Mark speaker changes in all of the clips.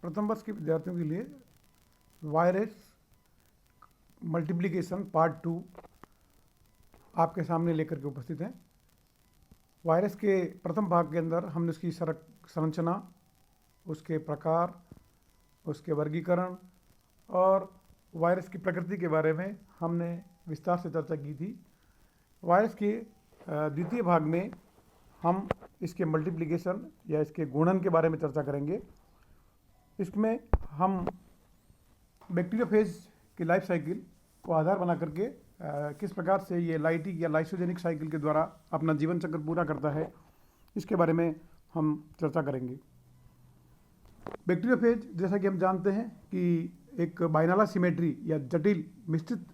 Speaker 1: प्रथम वर्ष के विद्यार्थियों के लिए वायरस मल्टीप्लिकेशन पार्ट 2 आपके सामने लेकर के उपस्थित हैं। वायरस के प्रथम भाग के अंदर हमने उसकी संरचना, उसके प्रकार, उसके वर्गीकरण और वायरस की प्रकृति के बारे में हमने विस्तार से चर्चा की थी। वायरस के द्वितीय भाग में हम इसके मल्टीप्लिकेशन या इसके गुणन के बारे में चर्चा करेंगे। इसमें हम बैक्टीरियोफेज की लाइफ साइकिल को आधार बना करके किस प्रकार से ये लाइटिक या लाइसोजेनिक साइकिल के द्वारा अपना जीवन चक्र पूरा करता है, इसके बारे में हम चर्चा करेंगे। बैक्टीरियोफेज, जैसा कि हम जानते हैं कि एक बाइनाला सिमेट्री या जटिल मिश्रित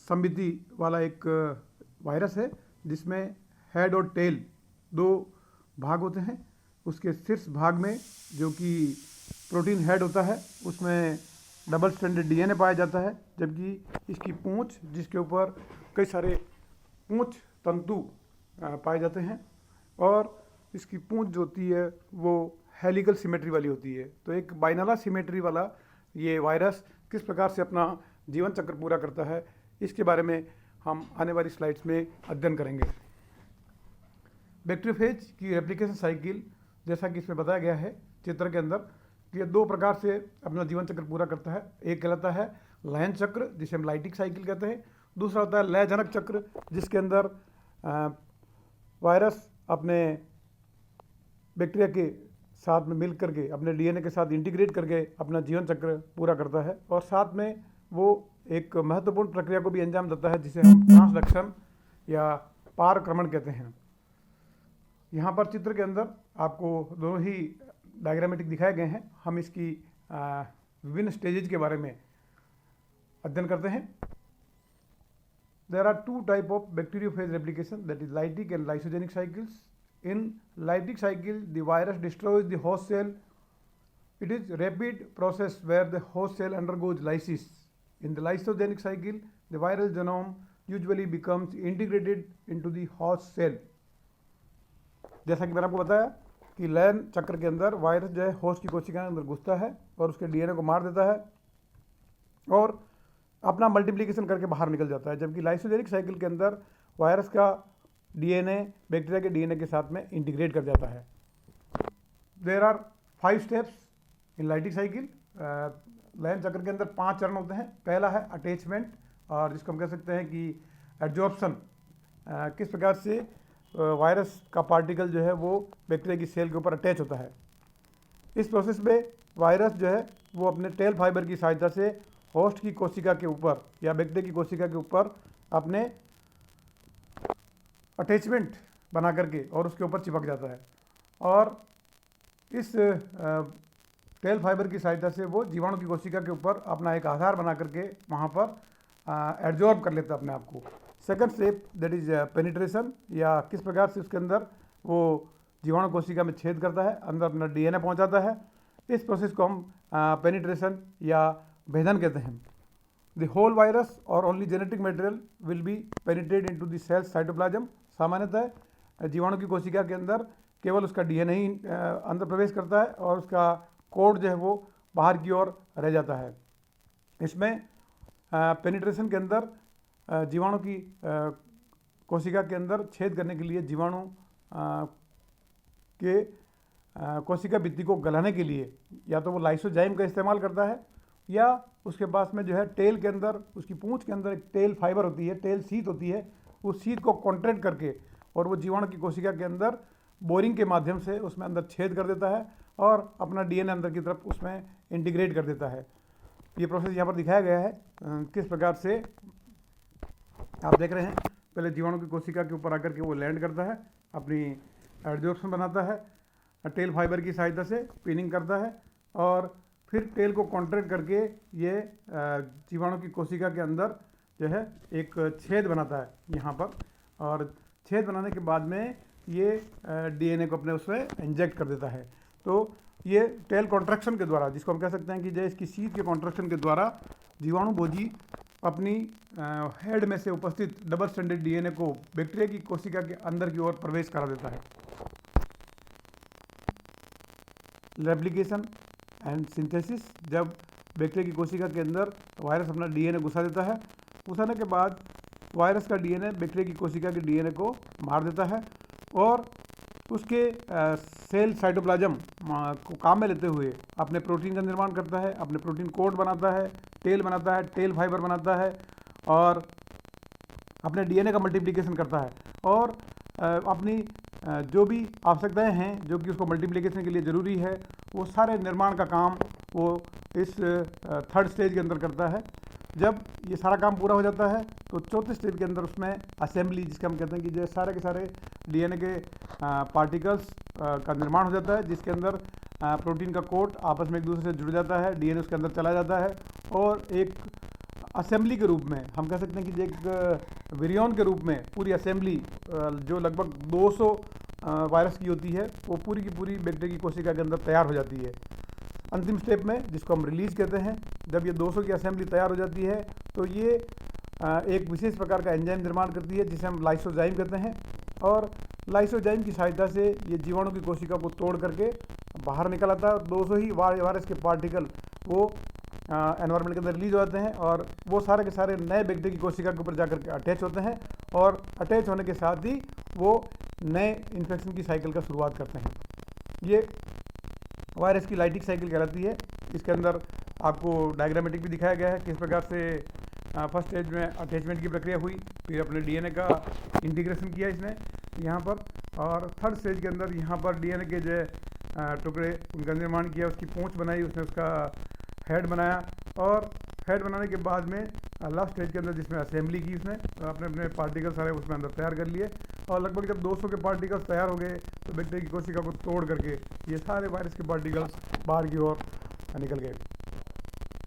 Speaker 1: सममिति वाला एक वायरस है, जिसमें हेड और टेल दो भाग होते हैं। उसके शीर्ष भाग में जो कि प्रोटीन हेड होता है, उसमें डबल स्ट्रैंडेड डीएनए पाया जाता है, जबकि इसकी पूंछ, जिसके ऊपर कई सारे पूंछ तंतु पाए जाते हैं, और इसकी पूंछ जो होती है वो हेलिकल सिमेट्री वाली होती है। तो एक बाइनाला सिमेट्री वाला ये वायरस किस प्रकार से अपना जीवन चक्र पूरा करता है, इसके बारे में हम आने वाली स्लाइड्स में अध्ययन करेंगे। बैक्टीरियोफेज की रेप्लिकेशन साइकिल, जैसा कि इसमें बताया गया है चित्र के अंदर, ये दो प्रकार से अपना जीवन चक्र पूरा करता है। एक कहलाता है लयन चक्र, जिसे हम लाइटिक साइकिल कहते हैं। दूसरा होता है लयजनक चक्र, जिसके अंदर वायरस अपने बैक्टीरिया के साथ में मिल करके, अपने डीएनए के साथ इंटीग्रेट करके अपना जीवन चक्र पूरा करता है, और साथ में वो एक महत्वपूर्ण प्रक्रिया को भी अंजाम देता है, जिसे हम ट्रांसडक्शन या पारक्रमण कहते हैं। यहाँ पर चित्र के अंदर आपको दोनों ही डायग्रामेटिक दिखाए गए हैं। हम इसकी विभिन्न स्टेजेज के बारे में अध्ययन करते हैं। There are two type of bacteriophage replication, that is lytic and lysogenic cycles. In lytic cycle, the virus destroys the host cell. It is rapid process where the host cell undergoes lysis. In the lysogenic cycle, the viral genome usually becomes integrated into the host cell. जैसा कि मैंने आपको बताया कि lion चक्र के अंदर virus जो है होस्ट की कोशिका के अंदर घुसता है और उसके डीएनए को मार देता है और अपना मल्टीप्लिकेशन करके बाहर निकल जाता है, जबकि लाइसोजेनिक साइकिल के अंदर वायरस का डीएनए बैक्टीरिया के डीएनए के साथ में इंटीग्रेट कर जाता है। There are 5 steps in lytic cycle. लयन चक्र के अंदर 5 चरण होते हैं। पहला है अटैचमेंट, और जिसको हम कह सकते हैं कि एड्जॉर्प्शन, किस प्रकार से वायरस का पार्टिकल जो है वो बैक्टीरिया की सेल के ऊपर अटैच होता है। इस प्रोसेस में वायरस जो है वो अपने टेल फाइबर की सहायता से होस्ट की कोशिका के ऊपर या बैक्टीरिया की कोशिका के ऊपर अपने अटैचमेंट बना करके और उसके ऊपर चिपक जाता है, और इस टेल फाइबर की सहायता से वो जीवाणु की कोशिका के ऊपर अपना एक आधार बना करके वहाँ पर एब्जॉर्ब कर लेता है अपने आप को। Second step, that is penetration, या किस प्रकार से उसके अंदर वो जीवाणु कोशिका में छेद करता है, अंदर अपना डीएनए पहुंचाता है। इस प्रोसेस को हम पेनिट्रेशन या भेदन कहते हैं। द होल वायरस और only genetic material will be penetrate into the cell cytoplasm. सामान्यतः जीवाणु की कोशिका के अंदर केवल उसका डीएनए ही अंदर प्रवेश करता है और उसका कोड जो है वो बाहर की ओर रह जाता है। इसमें पेनिट्रेशन के अंदर जीवाणु की कोशिका के अंदर छेद करने के लिए जीवाणु के कोशिका भित्ति को गलाने के लिए या तो वो लाइसोजाइम का इस्तेमाल करता है, या उसके पास में जो है टेल के अंदर, उसकी पूंछ के अंदर एक टेल फाइबर होती है, टेल शीथ होती है, उस शीथ को कॉन्ट्रैक्ट करके और वो जीवाणु की कोशिका के अंदर बोरिंग के माध्यम से उसमें अंदर छेद कर देता है और अपना डीएनए अंदर की तरफ उसमें इंटीग्रेट कर देता है। ये प्रोसेस यहाँ पर दिखाया गया है किस प्रकार से आप देख रहे हैं। पहले जीवाणु की कोशिका के ऊपर आकर के वो लैंड करता है, अपनी एड्जॉर्प्शन बनाता है, टेल फाइबर की सहायता से पिनिंग करता है, और फिर टेल को कॉन्ट्रैक्ट करके ये जीवाणु की कोशिका के अंदर जो है एक छेद बनाता है यहाँ पर, और छेद बनाने के बाद में ये डीएनए को अपने उसमें इंजेक्ट कर देता है। तो ये टेल कॉन्ट्रैक्शन के द्वारा, जिसको हम कह सकते हैं कि जो इसकी शीथ के कॉन्ट्रैक्शन के द्वारा जीवाणु भोजी अपनी हेड में से उपस्थित डबल स्ट्रैंडेड डीएनए को बैक्टीरिया की कोशिका के अंदर की ओर प्रवेश करा देता है। रेप्लिकेशन एंड सिंथेसिस, जब बैक्टीरिया की कोशिका के अंदर वायरस अपना डीएनए घुसा देता है, घुसाने के बाद वायरस का डीएनए बैक्टीरिया की कोशिका के डीएनए को मार देता है और उसके सेल साइटोप्लाज्म को काम में लेते हुए अपने प्रोटीन का निर्माण करता है, अपने प्रोटीन कोट बनाता है, टेल बनाता है, टेल फाइबर बनाता है और अपने डीएनए का मल्टीप्लिकेशन करता है और अपनी जो भी आवश्यकताएं हैं जो कि उसको मल्टीप्लिकेशन के लिए ज़रूरी है, वो सारे निर्माण का काम वो इस थर्ड स्टेज के अंदर करता है। जब ये सारा काम पूरा हो जाता है तो चौथे स्टेज के अंदर उसमें असेंबली, जिसके हम कहते हैं कि जो सारे के सारे डीएनए के पार्टिकल्स का निर्माण हो जाता है, जिसके अंदर प्रोटीन का कोट आपस में एक दूसरे से जुड़ जाता है, डीएनए उसके अंदर चला जाता है और एक असेंबली के रूप में हम कह सकते हैं कि एक विरियन के रूप में पूरी असेंबली जो लगभग 200 वायरस की होती है, वो पूरी की पूरी बैक्टीरिया की कोशिका के अंदर तैयार हो जाती है। अंतिम स्टेप में, जिसको हम रिलीज कहते हैं, जब ये 200 की असेंबली तैयार हो जाती है तो ये एक विशेष प्रकार का एंजाइम निर्माण करती है जिसे हम लाइसोजाइम कहते हैं और लाइसोजाइम की सहायता से ये जीवाणु की कोशिका को तोड़ करके बाहर निकल आता है। 200 ही वायरस के पार्टिकल वो एनवायरनमेंट के अंदर रिलीज हो जाते हैं और वो सारे के सारे नए बैक्टीरिया की कोशिका के ऊपर जाकर के अटैच होते हैं और अटैच होने के साथ ही वो नए इन्फेक्शन की साइकिल का शुरुआत करते हैं। ये वायरस की लाइटिक साइकिल कहलाती है। इसके अंदर आपको डायग्रामेटिक भी दिखाया गया है किस प्रकार से फर्स्ट स्टेज में अटैचमेंट की प्रक्रिया हुई, फिर अपने डीएनए का इंटीग्रेशन किया इसने यहाँ पर, और थर्ड स्टेज के अंदर यहाँ पर डीएनए के जो टुकड़े उनका निर्माण किया, उसकी पूंछ बनाई, उसने उसका हेड बनाया और हेड बनाने के बाद में लास्ट स्टेज के अंदर जिसमें असेंबली की उसने अपने अपने पार्टिकल सारे उसमें अंदर तैयार कर लिए और लगभग जब 200 के पार्टिकल्स तैयार हो गए तो बैक्टीरिया की कोशिका को तोड़ करके ये सारे वायरस के पार्टिकल्स बाहर की ओर निकल गए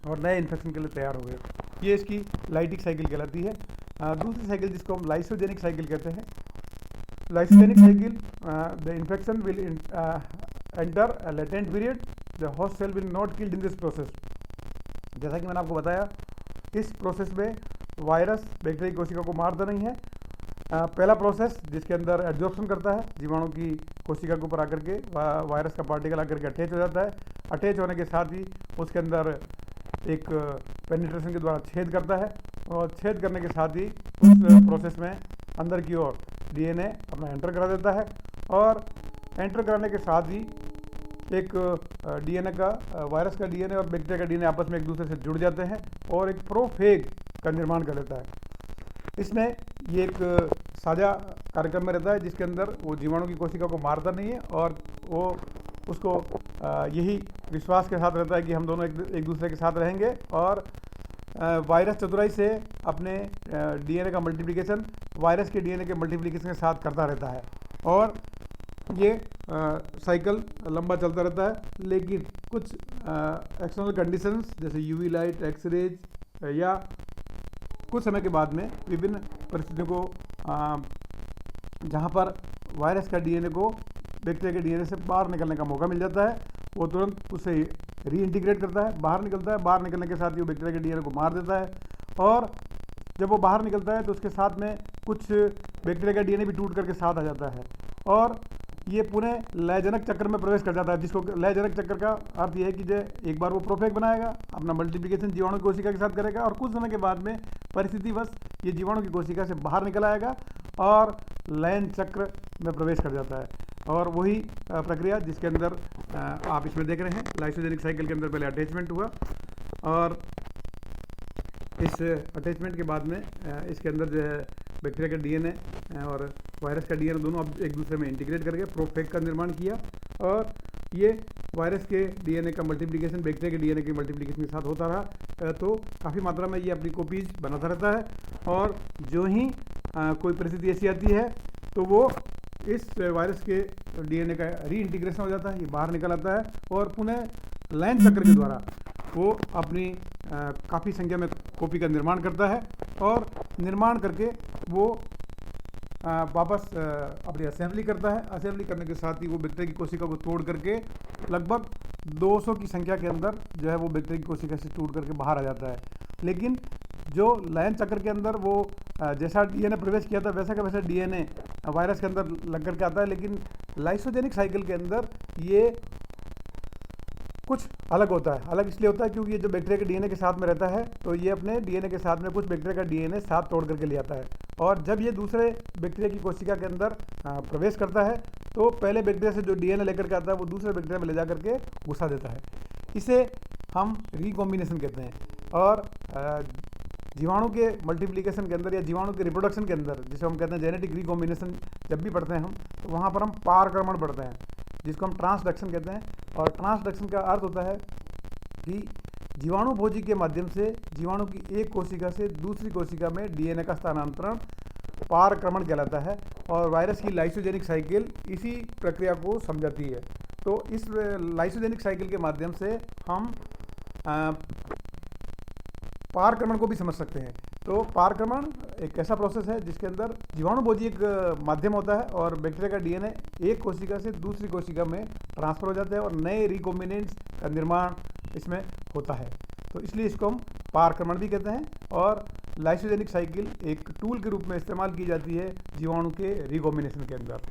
Speaker 1: और नए इन्फेक्शन के लिए तैयार हो गए। ये इसकी लाइटिक साइकिल कहलाती है। दूसरी साइकिल जिसको हम लाइसोजेनिक साइकिल कहते हैं, lysogenic cycle, the infection will enter a latent period, the host cell will not killed in this process. जैसा कि मैंने आपको बताया, इस प्रोसेस में वायरस बैक्टीरिया की कोशिका को मारता नहीं है। पहला प्रोसेस जिसके अंदर एब्जॉर्प्शन करता है, जीवाणु की कोशिका के ऊपर आकर के वायरस का पार्टिकल आकर के अटैच हो जाता है। अटैच होने के साथ ही उसके अंदर एक पेनिट्रेशन के द्वारा छेद करता है और छेद करने के साथ ही उस प्रोसेस में अंदर की ओर डीएनए अपना एंटर करा देता है और एंटर कराने के साथ ही एक डीएनए का, वायरस का डीएनए और बैक्टीरिया का डीएनए आपस में एक दूसरे से जुड़ जाते हैं और एक प्रोफेग का निर्माण कर देता है। इसमें ये एक साझा कार्यक्रम में रहता है जिसके अंदर वो जीवाणु की कोशिका को मारता नहीं है और वो उसको यही विश्वास के साथ रहता है कि हम दोनों एक दूसरे के साथ रहेंगे और वायरस चतुराई से अपने डीएनए का मल्टीप्लिकेशन वायरस के डीएनए के मल्टीप्लिकेशन के साथ करता रहता है और ये साइकिल लंबा चलता रहता है। लेकिन कुछ एक्सटर्नल कंडीशंस जैसे यूवी लाइट, एक्सरेज या कुछ समय के बाद में विभिन्न परिस्थितियों को जहाँ पर वायरस का डीएनए को बैक्टीरिया के डीएनए से बाहर निकलने का मौका मिल जाता है, वो तुरंत उसे रीइंटीग्रेट करता है, बाहर निकलता है। बाहर निकलने के साथ ही वो बैक्टीरिया के डीएनए को मार देता है और जब वो बाहर निकलता है तो उसके साथ में कुछ बैक्टीरिया का डीएनए भी टूट करके साथ आ जाता है और ये पुनः लयजनक चक्र में प्रवेश कर जाता है, जिसको लयजनक चक्र का अर्थ ये है कि जो एक बार वो प्रोफेग बनाएगा, अपना मल्टीप्लिकेशन जीवाणु की कोशिका के साथ करेगा और कुछ समय के बाद में परिस्थितिवश ये जीवाणु की कोशिका से बाहर निकल आएगा और लयन चक्र में प्रवेश कर जाता है। और वही प्रक्रिया जिसके अंदर आप इसमें देख रहे हैं, लाइसोजेनिक साइकिल के अंदर पहले अटैचमेंट हुआ और इस अटैचमेंट के बाद में इसके अंदर जो है बैक्टीरिया का डीएनए और वायरस का डीएनए दोनों अब एक दूसरे में इंटीग्रेट करके प्रोफेग का निर्माण किया और ये वायरस के डीएनए का मल्टीप्लिकेशन बैक्टीरिया के डीएनए के मल्टीप्लिकेशन के साथ होता रहा तो काफ़ी मात्रा में ये अपनी कॉपीज बनाता रहता है और जो ही कोई परिस्थिति ऐसी आती है तो वो इस वायरस के डीएनए का रीइंटीग्रेशन हो जाता है, ये बाहर निकल आता है और पुनः लाइन चक्र के द्वारा वो अपनी काफ़ी संख्या में कॉपी का निर्माण करता है और निर्माण करके वो वापस अपनी असेंबली करता है। असेंबली करने के साथ ही वो बैक्टीरिया की कोशिका को तोड़ करके लगभग 200 की संख्या के अंदर जो है वो बैक्टीरिया की कोशिका से टूट करके बाहर आ जाता है। लेकिन जो लाइन चक्र के अंदर वो जैसा डीएनए प्रवेश किया था वैसा का वैसा डीएनए वायरस के अंदर लग करके आता है, लेकिन लाइसोजेनिक साइकिल के अंदर ये कुछ अलग होता है। अलग इसलिए होता है क्योंकि ये जो बैक्टीरिया के डीएनए के साथ में रहता है तो ये अपने डीएनए के साथ में कुछ बैक्टीरिया का डीएनए साथ तोड़ करके ले आता है, और जब ये दूसरे बैक्टीरिया की कोशिका के अंदर प्रवेश करता है तो पहले बैक्टीरिया से जो डीएनए लेकर के आता है वो दूसरे बैक्टीरिया में ले जा करके घुसा देता है। इसे हम रिकॉम्बिनेशन कहते हैं। और जीवाणु के मल्टीप्लिकेशन के अंदर या जीवाणु के रिप्रोडक्शन के अंदर, जिसे हम कहते हैं जेनेटिक रिकॉम्बिनेशन, जब भी पढ़ते हैं हम तो वहाँ पर हम पारक्रमण पढ़ते हैं, जिसको हम ट्रांसडक्शन कहते हैं। और ट्रांसडक्शन का अर्थ होता है कि जीवाणु भोजी के माध्यम से जीवाणु की एक कोशिका से दूसरी कोशिका में डीएनए का स्थानांतरण पारक्रमण कहलाता है, और वायरस की लाइसोजेनिक साइकिल इसी प्रक्रिया को समझाती है। तो इस लाइसोजेनिक साइकिल के माध्यम से हम पारक्रमण को भी समझ सकते हैं। तो पारक्रमण एक ऐसा प्रोसेस है जिसके अंदर जीवाणु भोजी एक माध्यम होता है और बैक्टीरिया का डीएनए एक कोशिका से दूसरी कोशिका में ट्रांसफर हो जाता है और नए रिकॉम्बिनेंट्स का निर्माण इसमें होता है। तो इसलिए इसको हम पारक्रमण भी कहते हैं। और लाइसोजेनिक साइकिल एक टूल के रूप में इस्तेमाल की जाती है जीवाणु के रिकॉम्बिनेशन के अंदर।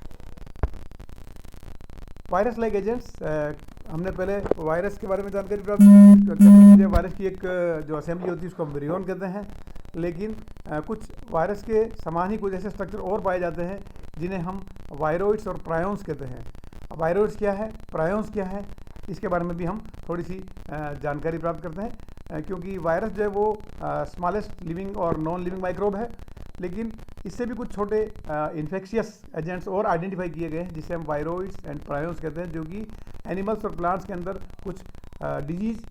Speaker 1: वायरस लाइक एजेंट्स, हमने पहले वायरस के बारे में जानकारी प्राप्त की। वायरस की एक जो असेंबली होती है उसको हम विरियन कहते हैं, लेकिन कुछ वायरस के समान ही कुछ ऐसे स्ट्रक्चर और पाए जाते हैं जिन्हें हम वायरोइड्स और प्रायोन्स कहते हैं। वायरोइड्स क्या है, प्रायोन्स क्या है, इसके बारे में भी हम थोड़ी सी जानकारी प्राप्त करते हैं, क्योंकि वायरस जो है वो स्मॉलेस्ट लिविंग और नॉन लिविंग माइक्रोब है, लेकिन इससे भी कुछ छोटे इन्फेक्शियस एजेंट्स और आइडेंटिफाई किए गए हैं जिसे हम वायरोइड्स एंड प्रायोन्स कहते हैं, जो कि एनिमल्स और प्लांट्स के अंदर कुछ डिजीज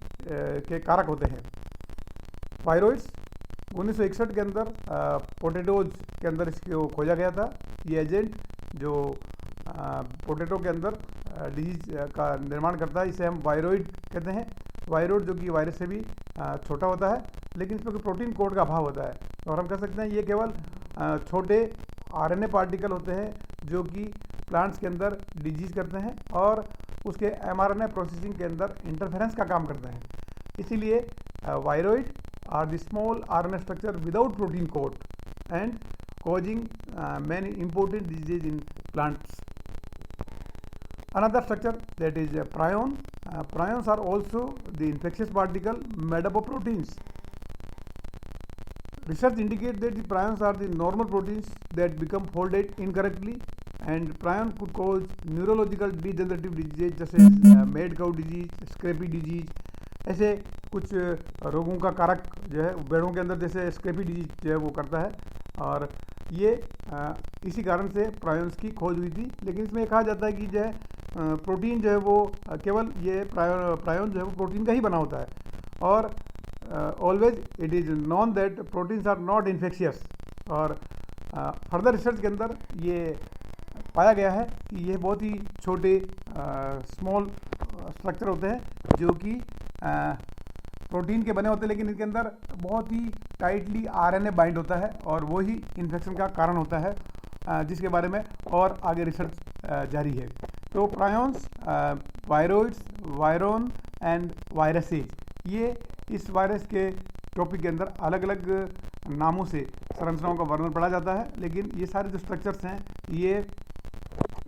Speaker 1: के कारक होते हैं। वायरोइड्स 1961 के अंदर पोटैटोज के अंदर इसको खोजा गया था। ये एजेंट जो पोटैटो के अंदर डिजीज का निर्माण करता है, इसे हम वायरोइड कहते हैं। वायरोइड जो कि वायरस से भी छोटा होता है, लेकिन इसमें प्रोटीन कोड का अभाव होता है, और हम कह सकते हैं ये केवल छोटे आरएनए पार्टिकल होते हैं जो कि प्लांट्स के अंदर डिजीज करते हैं और उसके एमआरएनए प्रोसेसिंग के अंदर इंटरफेरेंस का काम करते हैं। इसीलिए viroid are the small RNA structure without protein code and causing many important diseases in plants. Another structure that is prion. Prions are also the infectious particle made up of proteins. Research indicates that the prions are the normal proteins that become folded incorrectly, and prion could cause neurological degenerative diseases such as mad cow disease, scrapie disease. ऐसे कुछ रोगों का कारक जो है भेड़ों के अंदर जैसे स्क्रैपी डिजीज जो है वो करता है, और ये इसी कारण से प्रायोन्स की खोज हुई थी। लेकिन इसमें कहा जाता है कि जो है प्रोटीन जो है वो केवल ये प्रायोन जो है वो प्रोटीन का ही बना होता है, और always it is known that proteins are not infectious. और फर्दर रिसर्च के अंदर ये पाया गया है कि ये बहुत ही छोटे स्मॉल स्ट्रक्चर होते हैं जो कि प्रोटीन के बने होते हैं, लेकिन इनके अंदर बहुत ही टाइटली आरएनए बाइंड होता है और वो ही इन्फेक्शन का कारण होता है, जिसके बारे में और आगे रिसर्च जारी है। तो प्रायोन्स, वायरोइड्स, वायरोन एंड वायरसेज, ये इस वायरस के टॉपिक के अंदर अलग अलग नामों से संरचनाओं का वर्णन पढ़ा जाता है, लेकिन ये सारे जो स्ट्रक्चर्स हैं ये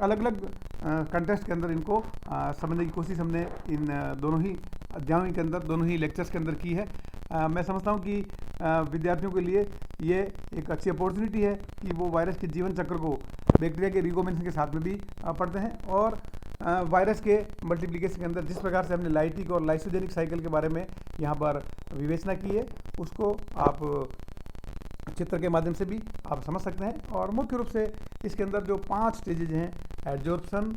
Speaker 1: अलग अलग कंटेस्ट के अंदर इनको समझने की कोशिश हमने इन दोनों ही अध्यायों के अंदर, दोनों ही लेक्चर्स के अंदर की है। मैं समझता हूँ कि विद्यार्थियों के लिए ये एक अच्छी अपॉर्चुनिटी है कि वो वायरस के जीवन चक्र को बैक्टीरिया के रिकॉम्बिनेशन के साथ में भी पढ़ते हैं, और वायरस के मल्टीप्लिकेशन के अंदर जिस प्रकार से हमने लाइटिक और लाइसोजेनिक साइकिल के बारे में यहाँ पर विवेचना की है उसको आप चित्र के माध्यम से भी आप समझ सकते हैं। और मुख्य रूप से इसके अंदर जो 5 स्टेजेज हैं, adsorption,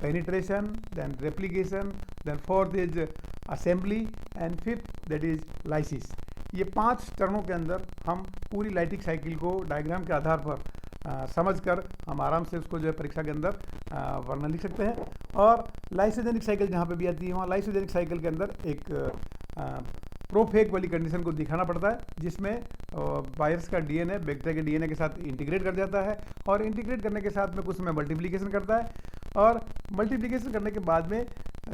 Speaker 1: penetration, then replication, then fourth is assembly and fifth that is lysis. ये 5 चरणों के अंदर हम पूरी लाइटिक साइकिल को डायग्राम के आधार पर समझकर हम आराम से उसको जो है परीक्षा के अंदर वर्णन लिख सकते हैं। और लाइसोजेनिक साइकिल जहाँ पे भी आती है वहाँ लाइसोजेनिक साइकिल के अंदर एक प्रोफेग वाली कंडीशन को दिखाना पड़ता है, जिसमें वायरस का डीएनए बैक्टीरिया के डीएनए के साथ इंटीग्रेट कर जाता है, और इंटीग्रेट करने के साथ में कुछ समय मल्टीप्लिकेशन करता है, और मल्टीप्लिकेशन करने के बाद में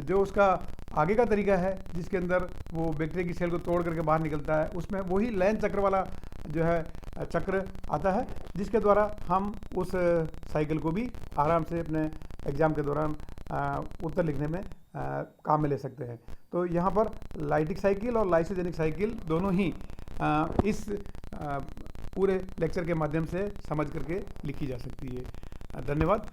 Speaker 1: जो उसका आगे का तरीका है जिसके अंदर वो बैक्टीरिया की सेल को तोड़ करके बाहर निकलता है, उसमें वही लैन चक्र वाला जो है चक्र आता है, जिसके द्वारा हम उस साइकिल को भी आराम से अपने एग्जाम के दौरान उत्तर लिखने में काम में ले सकते हैं। तो यहाँ पर लाइटिक साइकिल और लाइसोजेनिक साइकिल दोनों ही इस पूरे लेक्चर के माध्यम से समझ करके लिखी जा सकती है। धन्यवाद।